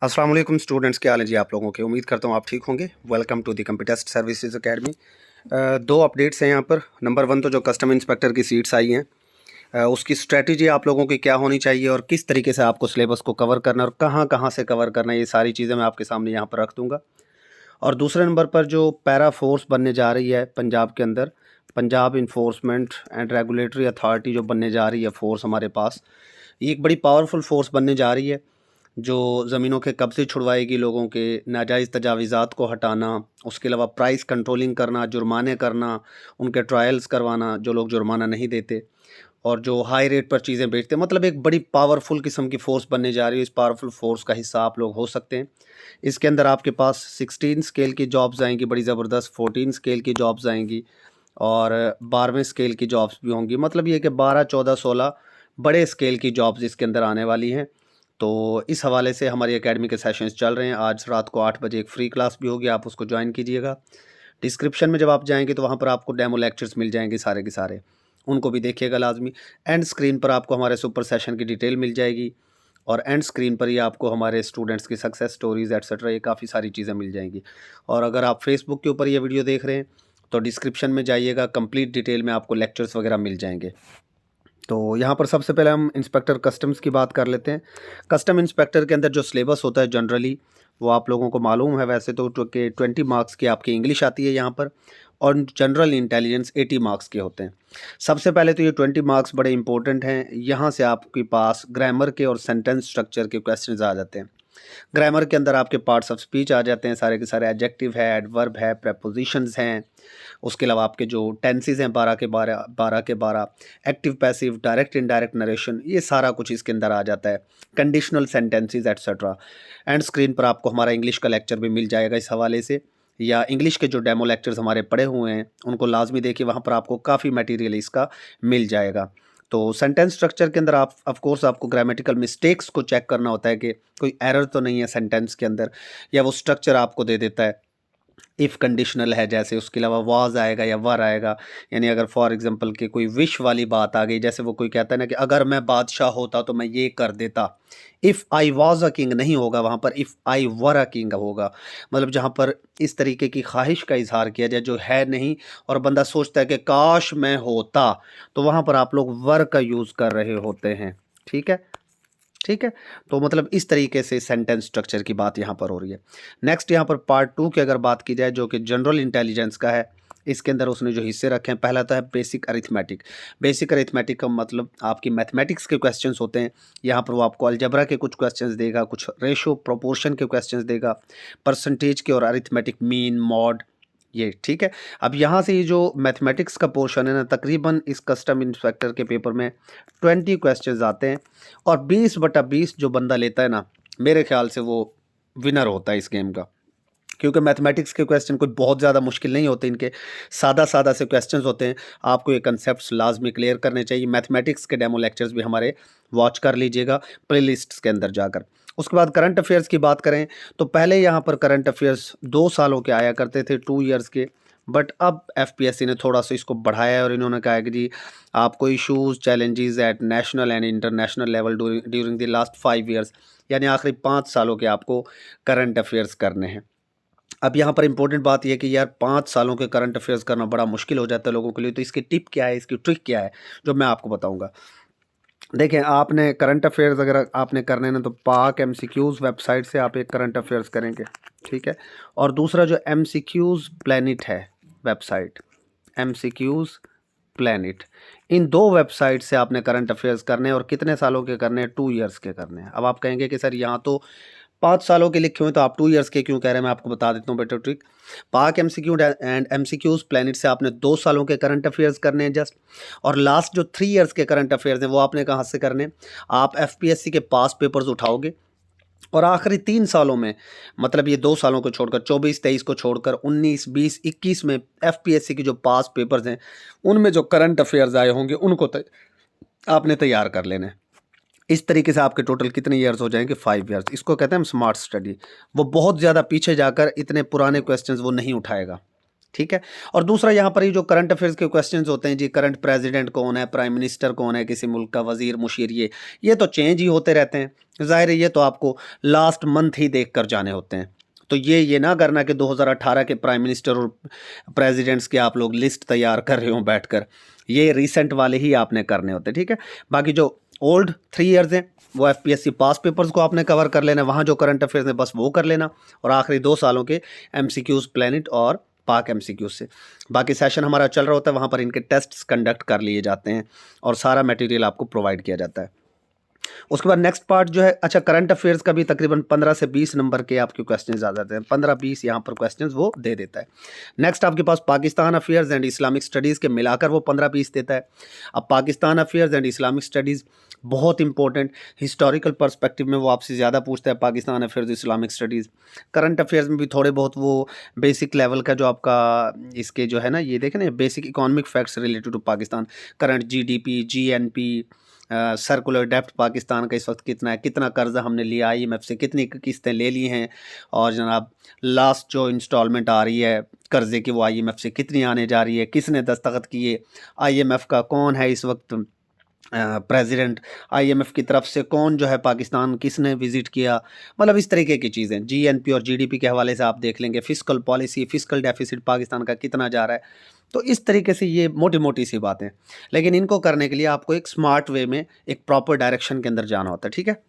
अस्सलाम वालेकुम स्टूडेंट्स, क्या हाल है जी आप लोगों के। उम्मीद करता हूँ आप ठीक होंगे। Welcome to the computer services academy. दो अपडेट्स हैं यहाँ पर। नंबर वन तो जो कस्टम इंस्पेक्टर की सीट्स आई हैं, उसकी स्ट्रेटजी आप लोगों की क्या होनी चाहिए और किस तरीके से आपको सिलेबस को कवर करना और कहाँ कहाँ से कवर करना, ये सारी चीज़ें मैं आपके सामने यहाँ पर रख दूँगा। और दूसरे नंबर पर जो पैरा फोर्स बनने जा रही है पंजाब के अंदर, Punjab enforcement and regulatory authority जो बनने जा रही है फोर्स हमारे पास, ये एक बड़ी पावरफुल फोर्स बनने जा रही है जो ज़मीनों के कब्ज़े छुड़वाएगी, लोगों के नाजायज़ तजावीज़ात को हटाना, उसके अलावा प्राइस कंट्रोलिंग करना, जुर्माने करना, उनके ट्रायल्स करवाना जो लोग जुर्माना नहीं देते और जो हाई रेट पर चीज़ें बेचते हैं। मतलब एक बड़ी पावरफुल किस्म की फ़ोर्स बनने जा रही है। इस पावरफुल फ़ोर्स का हिस्सा आप लोग हो सकते हैं। इसके अंदर आपके पास 16 स्केल की जॉब्स आएँगी, बड़ी ज़बरदस्त 14 स्केल की जॉब्स आएँगी और 12वें स्केल की जॉब्स भी होंगी। मतलब ये कि 12, 14, 16 बड़े स्केल की जॉब्स इसके अंदर आने वाली हैं। तो इस हवाले से हमारी एकेडमी के सेशंस चल रहे हैं। आज रात को 8 बजे एक फ्री क्लास भी होगी, आप उसको ज्वाइन कीजिएगा। डिस्क्रिप्शन में जब आप जाएँगे तो वहाँ पर आपको डेमो लेक्चर्स मिल जाएँगे सारे के सारे, उनको भी देखिएगा लाज़मी। एंड स्क्रीन पर आपको हमारे सुपर सेशन की डिटेल मिल जाएगी और एंड स्क्रीन पर ही आपको हमारे स्टूडेंट्स की सक्सेस स्टोरीज़ एटसेट्रा ये काफ़ी सारी चीज़ें मिल जाएंगी। और अगर आप फेसबुक के ऊपर ये वीडियो देख रहे हैं तो डिस्क्रिप्शन में जाइएगा, कंप्लीट डिटेल में आपको लेक्चर्स वगैरह मिल जाएंगे। तो यहाँ पर सबसे पहले हम इंस्पेक्टर कस्टम्स की बात कर लेते हैं। कस्टम इंस्पेक्टर के अंदर जो सिलेबस होता है जनरली, वो आप लोगों को मालूम है वैसे तो कि 20 मार्क्स की आपकी इंग्लिश आती है यहाँ पर और जनरल इंटेलिजेंस 80 मार्क्स के होते हैं। सबसे पहले तो ये 20 मार्क्स बड़े इंपॉर्टेंट हैं। यहाँ से आपके पास ग्रामर के और सेंटेंस स्ट्रक्चर के क्वेश्चंस आ जाते हैं। ग्रामर के अंदर आपके पार्ट्स ऑफ स्पीच आ जाते हैं सारे के सारे, एडजेक्टिव है, एडवर्ब है, प्रेपोजिशंस हैं। उसके अलावा आपके जो टेंसेस हैं 12 के 12, 12 के 12, active passive, direct indirect narration, ये सारा कुछ इसके अंदर आ जाता है, conditional sentences etcetera. And screen पर आपको हमारा इंग्लिश का लेक्चर भी मिल जाएगा इस हवाले से, या इंग्लिश के जो डेमो लेक्चर्स हमारे पड़े हुए हैं उनको लाजमी देखिए, वहाँ पर आपको काफ़ी मटेरियल इसका मिल जाएगा। तो सेंटेंस स्ट्रक्चर के अंदर आप ऑफ कोर्स आपको ग्रामेटिकल मिस्टेक्स को चेक करना होता है कि कोई एरर तो नहीं है सेंटेंस के अंदर, या वो स्ट्रक्चर आपको दे देता है इफ़ कंडीशनल है जैसे, उसके अलावा वाज आएगा या वर आएगा। यानी अगर फॉर एग्जांपल कि कोई विश वाली बात आ गई, जैसे वो कोई कहता है ना कि अगर मैं बादशाह होता तो मैं ये कर देता। If I was a king नहीं होगा वहाँ पर, if I were a king होगा। मतलब जहाँ पर इस तरीके की ख्वाहिश का इजहार किया जाए जो है नहीं और बंदा सोचता है कि काश मैं होता, तो वहाँ पर आप लोग वर का यूज़ कर रहे होते हैं। ठीक है, ठीक है। तो मतलब इस तरीके से सेंटेंस स्ट्रक्चर की बात यहाँ पर हो रही है। नेक्स्ट यहाँ पर पार्ट 2 की अगर बात की जाए जो कि जनरल इंटेलिजेंस का है, इसके अंदर उसने जो हिस्से रखे हैं, पहला तो है बेसिक अरिथमेटिक। बेसिक अरिथमेटिक का मतलब आपकी मैथमेटिक्स के क्वेश्चंस होते हैं। यहाँ पर वो आपको अलजेब्रा के कुछ क्वेश्चंस देगा, कुछ रेशो प्रोपोर्शन के क्वेश्चंस देगा, परसेंटेज के और अरिथमेटिक मीन मॉड, ये ठीक है। अब यहाँ से ये जो मैथमेटिक्स का पोर्शन है ना, तकरीबन इस कस्टम इंस्पेक्टर के पेपर में 20 क्वेश्चंस आते हैं और 20/20 जो बंदा लेता है ना, मेरे ख्याल से वो विनर होता है इस गेम का। क्योंकि मैथमेटिक्स के क्वेश्चन कोई बहुत ज़्यादा मुश्किल नहीं होते, इनके सादा सादा से क्वेश्चंस होते हैं। आपको ये कंसेप्ट्स लाजमी क्लियर करने चाहिए। मैथमेटिक्स के डेमो लेक्चर्स भी हमारे वॉच कर लीजिएगा प्लेलिस्ट्स के अंदर जाकर। उसके बाद करंट अफेयर्स की बात करें तो पहले यहाँ पर करंट अफेयर्स 2 सालों के आया करते थे, 2 ईयर्स के। बट अब एफपीएससी ने थोड़ा सा इसको बढ़ाया है और इन्होंने कहा है कि जी आपको issues challenges at national and international level during the last 5 years, यानी आखिरी 5 सालों के आपको करंट अफेयर्स करने हैं। अब यहाँ पर इंपॉर्टेंट बात यह है कि यार 5 सालों के करंट अफेयर्स करना बड़ा मुश्किल हो जाता है लोगों के लिए, तो इसकी टिप क्या है, इसकी ट्रिक क्या है, जो मैं आपको बताऊंगा। देखें, आपने करंट अफेयर्स अगर आपने करने ना तो पाक एमसीक्यूज़ वेबसाइट से आप एक करंट अफेयर्स करेंगे, ठीक है। और दूसरा जो एमसीक्यूज़ प्लेनेट है वेबसाइट, एमसीक्यूज़ प्लेनेट, इन 2 वेबसाइट से आपने करंट अफेयर्स करने हैं और कितने सालों के करने हैं, 2 ईयर्स के करने हैं। अब आप कहेंगे कि सर यहाँ तो 5 सालों के लिखे हुए तो आप 2 ईयर्स के क्यों कह रहे हैं, मैं आपको बता देता हूँ बेटर ट्रिक। पाक एमसीक्यू एंड एमसीक्यूज प्लेनेट से आपने 2 सालों के करंट अफेयर्स करने हैं जस्ट, और लास्ट जो 3 ईयर्स के करंट अफेयर्स हैं वो आपने कहाँ से करने हैं। आप एफपीएससी के पास पेपर्स उठाओगे और आखिरी 3 सालों में, मतलब ये 2 सालों को छोड़कर 24-23 को छोड़कर 19-20-21 में एफपीएससी के जो पास पेपर्स हैं उनमें जो करंट अफेयर्स आए होंगे उनको आपने तैयार कर लेना है। इस तरीके से आपके टोटल कितने ईयर्स हो जाएंगे, 5 ईयर्स। इसको कहते हैं हम स्मार्ट स्टडी। वो बहुत ज़्यादा पीछे जाकर इतने पुराने क्वेश्चंस वो नहीं उठाएगा, ठीक है। और दूसरा यहाँ पर ये जो करंट अफेयर्स के क्वेश्चंस होते हैं जी, करंट प्रेसिडेंट कौन है, प्राइम मिनिस्टर कौन है किसी मुल्क का, वजीर मुशीर, ये तो चेंज ही होते रहते हैं। ज़ाहिर है ये तो आपको लास्ट मंथ ही देख कर जाने होते हैं। तो ये ना करना कि 2018 के प्राइम मिनिस्टर और प्रेसिडेंट्स की आप लोग लिस्ट तैयार कर रहे हो बैठकर, ये रिसेंट वाले ही आपने करने होते हैं, ठीक है। बाकी जो ओल्ड 3 ईयर्स हैं वो एफपीएससी पास पेपर्स को आपने कवर कर लेना, वहाँ जो करंट अफेयर्स हैं बस वो कर लेना, और आखिरी 2 सालों के एमसीक्यूज़ प्लेनेट और पाक एमसीक्यूज से। बाकी सेशन हमारा चल रहा होता है, वहाँ पर इनके टेस्ट्स कंडक्ट कर लिए जाते हैं और सारा मटेरियल आपको प्रोवाइड किया जाता है। उसके बाद नेक्स्ट पार्ट जो है, अच्छा करंट अफेयर्स का भी तकरीबन 15 से 20 नंबर के आपके क्वेश्चंस आ जाते हैं, 15-20 यहाँ पर क्वेश्चंस वो दे देता है। नेक्स्ट आपके पास Pakistan affairs and Islamic studies के मिलाकर वो 15-20 देता है। अब Pakistan affairs and Islamic studies बहुत इंपॉर्टेंट, हिस्टोरिकल पर्सपेक्टिव में वो आपसे ज़्यादा पूछता है Pakistan affairs Islamic studies. Current affairs में भी थोड़े बहुत वो बेसिक लेवल का जो आपका इसके जो है ना, ये देखें ना, basic economic facts related to Pakistan, current GDP, GNP, circular डेप्थ पाकिस्तान का इस वक्त कितना है, कितना कर्जा हमने लिया आईएमएफ से, कितनी किस्तें ले ली हैं, और जनाब लास्ट जो इंस्टॉलमेंट आ रही है कर्जे की वो आईएमएफ से कितनी आने जा रही है, किसने दस्तखत किए, आईएमएफ का कौन है इस वक्त प्रेसिडेंट, आईएमएफ की तरफ से कौन जो है पाकिस्तान किसने विज़िट किया, मतलब इस तरीके की चीज़ें। जीएनपी और जीडीपी के हवाले से आप देख लेंगे, fiscal policy, fiscal deficit Pakistan का कितना जा रहा है। तो इस तरीके से ये मोटी मोटी सी बातें, लेकिन इनको करने के लिए आपको एक स्मार्ट वे में एक प्रॉपर डायरेक्शन के अंदर जाना होता है, ठीक है।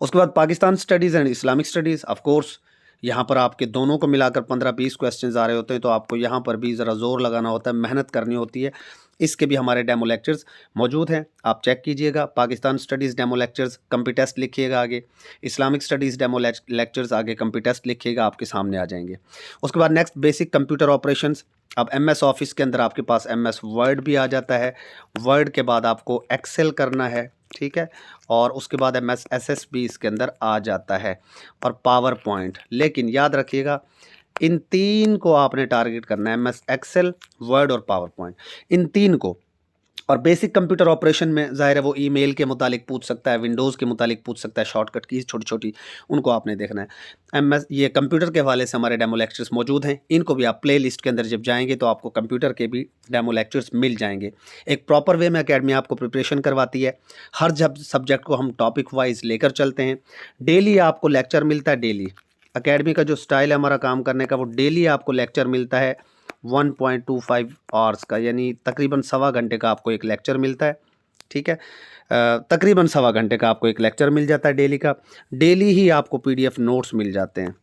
उसके बाद Pakistan studies and Islamic studies, of course यहाँ पर आपके दोनों को मिलाकर 15-20 क्वेश्चंस आ रहे होते हैं, तो आपको यहाँ पर भी ज़रा ज़ोर लगाना होता है, मेहनत करनी होती है। इसके भी हमारे डेमो लेक्चर्स मौजूद हैं, आप चेक कीजिएगा। Pakistan studies demo lectures computest लिखिएगा आगे, इस्लामिक स्टडीज़ डेमो लेक्चर्स आगे कंपी टेस्ट लिखिएगा, आपके सामने आ जाएंगे। उसके बाद नेक्स्ट बेसिक कंप्यूटर ऑपरेशंस। अब एमएस ऑफिस के अंदर आपके पास एमएस वर्ड भी आ जाता है, वर्ड के बाद आपको एक्सेल करना है, ठीक है, और उसके बाद एमएस एसएस भी इसके अंदर आ जाता है, और पावर पॉइंट। लेकिन याद रखिएगा इन 3 को आपने टारगेट करना है, एमएस एक्सेल, वर्ड और पावर पॉइंट, इन 3 को। और बेसिक कंप्यूटर ऑपरेशन में ज़ाहिर है वो ईमेल के मुतालिक पूछ सकता है, विंडोज़ के मुतालिक पूछ सकता है, शॉर्टकट कीज़ छोटी छोटी, उनको आपने देखना है। एमएस ये कंप्यूटर के हवाले से हमारे डेमो लेक्चर्स मौजूद हैं, इनको भी आप प्ले लिस्ट के अंदर जब जाएंगे तो आपको कंप्यूटर के भी डेमो लेक्चर्स मिल जाएंगे। एक प्रॉपर वे में अकेडमी आपको प्रिपरेशन करवाती है, हर जब सब्जेक्ट को हम टॉपिक वाइज लेकर चलते हैं, डेली आपको लेक्चर मिलता है। डेली अकेडमी का जो स्टाइल है हमारा काम करने का, वो डेली आपको लेक्चर मिलता है 1.25 आवर्स का, यानी तकरीबन 1.25 घंटे का आपको एक लेक्चर मिलता है, ठीक है। तकरीबन 1.25 घंटे का आपको एक लेक्चर मिल जाता है डेली का। डेली ही आपको पीडीएफ नोट्स मिल जाते हैं,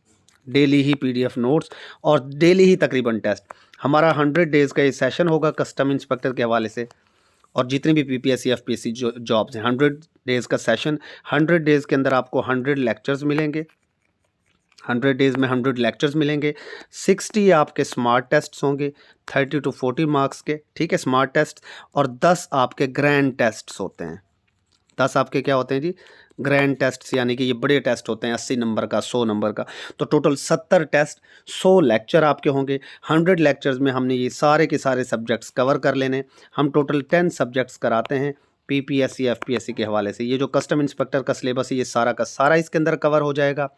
डेली ही पीडीएफ नोट्स, और डेली ही तकरीबन टेस्ट। हमारा 100 डेज़ का ये सेशन होगा कस्टम इंस्पेक्टर के हवाले से, और जितनी भी पीपीएससी एफपीएससी जो जॉब्स हैं, 100 डेज़ का सेशन, 100 डेज़ के अंदर आपको 100 लेक्चर्स मिलेंगे, 100 डेज़ में 100 लेक्चर्स मिलेंगे, 60 आपके स्मार्ट टेस्ट्स होंगे, 30 to 40 मार्क्स के, ठीक है, स्मार्ट टेस्ट, और 10 आपके ग्रैंड टेस्ट्स होते हैं। 10 आपके क्या होते हैं जी, ग्रैंड टेस्ट्स, यानी कि ये बड़े टेस्ट होते हैं 80 नंबर का, 100 नंबर का। तो टोटल 70 टेस्ट, 100 लेक्चर आपके होंगे। 100 लेक्चर्स में हमने ये सारे के सारे सब्जेक्ट्स कवर कर लेने। हम टोटल 10 सब्जेक्ट्स कराते हैं पीपीएससी एफपीएससी के हवाले से। ये जो कस्टम इंस्पेक्टर का सिलेबस है ये सारा का सारा इसके अंदर कवर हो जाएगा।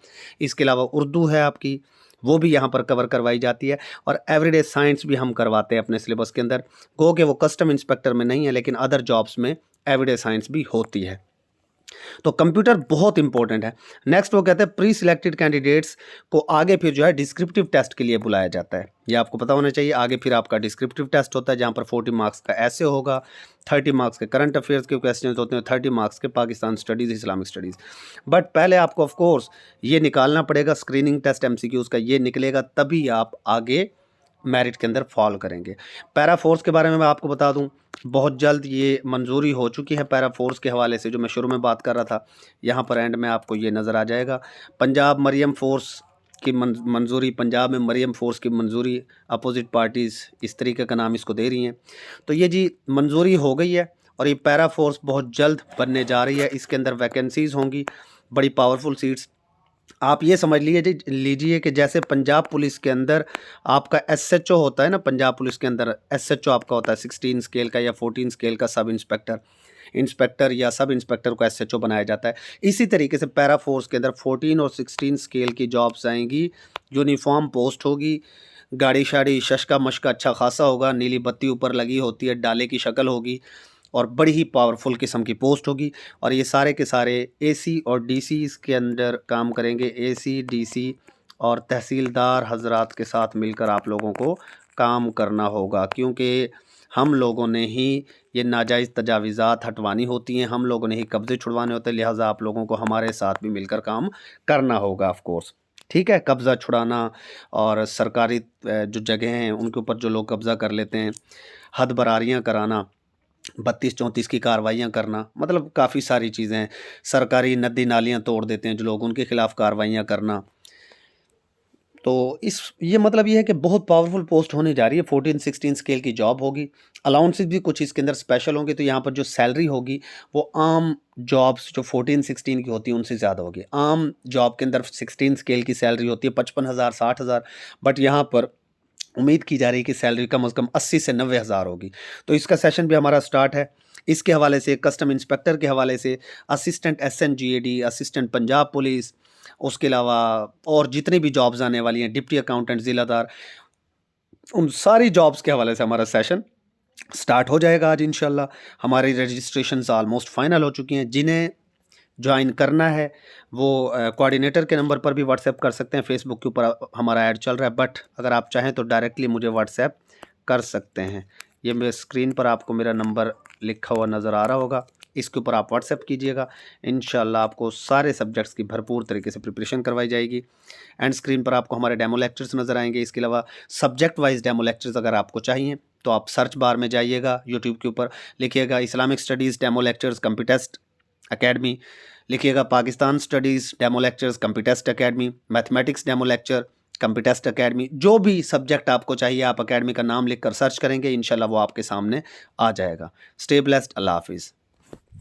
इसके अलावा उर्दू है आपकी, वो भी यहाँ पर कवर करवाई जाती है, और एवरीडे साइंस भी हम करवाते हैं अपने सिलेबस के अंदर। गो कि वो कस्टम इंस्पेक्टर में नहीं है, लेकिन अदर जॉब्स में एवरीडे साइंस भी होती है। तो कंप्यूटर बहुत इंपॉर्टेंट है। नेक्स्ट वो कहते हैं प्री सिलेक्टेड कैंडिडेट्स को आगे फिर जो है डिस्क्रिप्टिव टेस्ट के लिए बुलाया जाता है। ये आपको पता होना चाहिए। आगे फिर आपका डिस्क्रिप्टिव टेस्ट होता है, जहाँ पर 40 मार्क्स का ऐसे होगा, 30 मार्क्स के करंट अफेयर्स के क्वेश्चन होते हैं, 30 मार्क्स के Pakistan studies, Islamic studies. But पहले आपको ऑफकोर्स ये निकालना पड़ेगा, स्क्रीनिंग टेस्ट एमसीक्यूज़ का ये निकलेगा, तभी आप आगे मेरिट के अंदर फॉल करेंगे। पैरा फोर्स के बारे में मैं आपको बता दूं, बहुत जल्द ये मंजूरी हो चुकी है पैरा फोर्स के हवाले से, जो मैं शुरू में बात कर रहा था। यहाँ पर एंड में आपको ये नज़र आ जाएगा। पंजाब मरियम फोर्स की मंजूरी, पंजाब में मरियम फोर्स की मंजूरी, अपोजिट पार्टीज़ इस तरीके का नाम इसको दे रही हैं। तो ये जी मंजूरी हो गई है, और ये पैरा फोर्स बहुत जल्द बनने जा रही है। इसके अंदर वैकेंसीज़ होंगी, बड़ी पावरफुल सीट्स। आप ये समझ लीजिए कि जैसे पंजाब पुलिस के अंदर आपका एसएचओ होता है ना, पंजाब पुलिस के अंदर एसएचओ आपका होता है 16 स्केल का या 14 स्केल का, सब इंस्पेक्टर या सब इंस्पेक्टर को एसएचओ बनाया जाता है। इसी तरीके से पैरा फोर्स के अंदर 14 और 16 स्केल की जॉब्स आएंगी, यूनिफॉर्म पोस्ट होगी, गाड़ी शाड़ी शशका मशका अच्छा खासा होगा, नीली बत्ती ऊपर लगी होती है, डाले की शक्ल होगी और बड़ी ही पावरफुल किस्म की पोस्ट होगी। और ये सारे के सारे एसी और डीसी के अंदर काम करेंगे। एसी, डीसी और तहसीलदार हजरात के साथ मिलकर आप लोगों को काम करना होगा, क्योंकि हम लोगों ने ही ये नाजायज़ तजावीज़ात हटवानी होती हैं, हम लोगों ने ही कब्ज़े छुड़वाने होते हैं, लिहाजा आप लोगों को हमारे साथ भी मिलकर काम करना होगा ऑफ कोर्स। ठीक है, कब्ज़ा छुड़ाना और सरकारी जो जगह हैं उनके ऊपर जो लोग कब्ज़ा कर लेते हैं, हद बरारियाँ कराना, 32-34 की कार्रवाइयाँ करना, मतलब काफ़ी सारी चीज़ें हैं। सरकारी नदी नालियाँ तोड़ देते हैं जो लोग, उनके खिलाफ़ कार्रवाइयाँ करना। तो ये मतलब ये है कि बहुत पावरफुल पोस्ट होने जा रही है। 14-16 स्केल की जॉब होगी। अलाउंसेस भी कुछ इसके अंदर स्पेशल होंगे, तो यहाँ पर जो सैलरी होगी वो आम जॉब्स जो 14-16 की होती है उनसे ज़्यादा होगी। आम जॉब के अंदर 16 स्केल की सैलरी होती है 55,000 60,000, बट यहाँ पर उम्मीद की जा रही है कि सैलरी कम से कम 80 से 90,000 होगी। तो इसका सेशन भी हमारा स्टार्ट है। इसके हवाले से, कस्टम इंस्पेक्टर के हवाले से, assistant SNGAD, assistant Punjab police, उसके अलावा और जितनी भी जॉब्स आने वाली हैं, डिप्टी अकाउंटेंट, ज़िलादार, उन सारी जॉब्स के हवाले से हमारा सेशन स्टार्ट हो जाएगा आज इंशाल्लाह। हमारी रजिस्ट्रेशंस ऑलमोस्ट फाइनल हो चुकी हैं। जिन्हें ज्वाइन करना है वो कोऑर्डिनेटर के नंबर पर भी व्हाट्सएप कर सकते हैं। फेसबुक के ऊपर हमारा ऐड चल रहा है, बट अगर आप चाहें तो डायरेक्टली मुझे व्हाट्सएप कर सकते हैं। ये मेरे स्क्रीन पर आपको मेरा नंबर लिखा हुआ नज़र आ रहा होगा, इसके ऊपर आप व्हाट्सएप कीजिएगा। इंशाल्लाह आपको सारे सब्जेक्ट्स की भरपूर तरीके से प्रिपरेशन करवाई जाएगी। एंड स्क्रीन पर आपको हमारे डेमो लेक्चर्स नज़र आएंगे। इसके अलावा सब्जेक्ट वाइज डेमो लेक्चर्स अगर आपको चाहिए तो आप सर्च बार में जाइएगा, यूट्यूब के ऊपर लिखिएगा Islamic studies demo lectures computest academy, लिखिएगा Pakistan studies demo lectures computest academy, mathematics demo lecture computest academy. जो भी सब्जेक्ट आपको चाहिए आप अकेडमी का नाम लिखकर सर्च करेंगे, इंशाल्लाह वो आपके सामने आ जाएगा। स्टे ब्लेस्ड, अल्लाह हाफिज़।